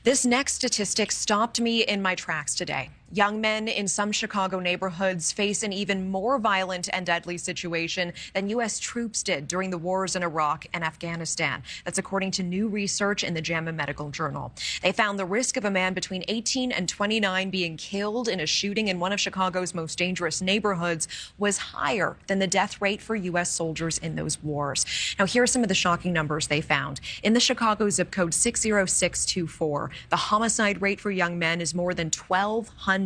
This next statistic stopped me in my tracks today. Young men in some Chicago neighborhoods face an even more violent and deadly situation than U.S. troops did during the wars in Iraq and Afghanistan. That's according to new research in the JAMA Medical Journal. They found the risk of a man between 18 and 29 being killed in a shooting in one of Chicago's most dangerous neighborhoods was higher than the death rate for U.S. soldiers in those wars. Now, here are some of the shocking numbers they found. In the Chicago zip code 60624, the homicide rate for young men is more than 1,200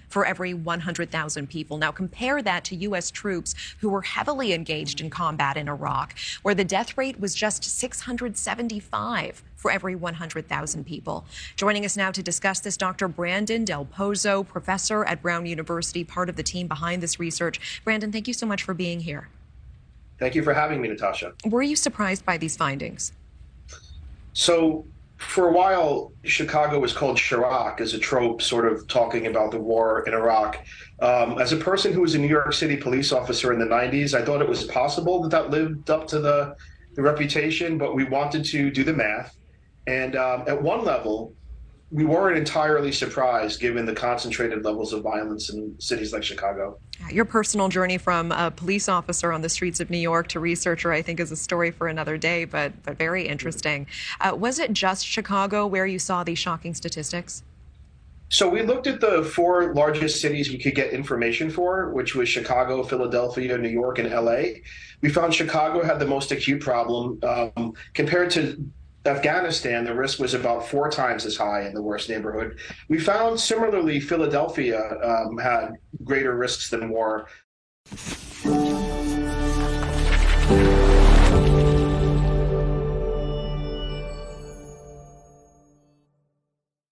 for every 100,000 people. Now compare that to U.S. troops who were heavily engaged in combat in Iraq, where the death rate was just 675 for every 100,000 people. Joining us now to discuss this, Dr. Brandon Del Pozo, professor at Brown University, part of the team behind this research. Brandon, thank you so much for being here. Thank you for having me, Natasha. Were you surprised by these findings? So, for a while, Chicago was called Chirac as a trope, sort of talking about the war in Iraq. As a person who was a New York City police officer in the 90s, I thought it was possible that that lived up to the reputation, but we wanted to do the math. And at one level, we weren't entirely surprised given the concentrated levels of violence in cities like Chicago. Your personal journey from a police officer on the streets of New York to researcher, I think, is a story for another day, but very interesting. Was it just Chicago where you saw these shocking statistics? So we looked at the four largest cities we could get information for, which was Chicago, Philadelphia, New York, and LA. We found Chicago had the most acute problem. Compared to Afghanistan, the risk was about 4 times as high in the worst neighborhood. We found similarly Philadelphia had greater risks than war.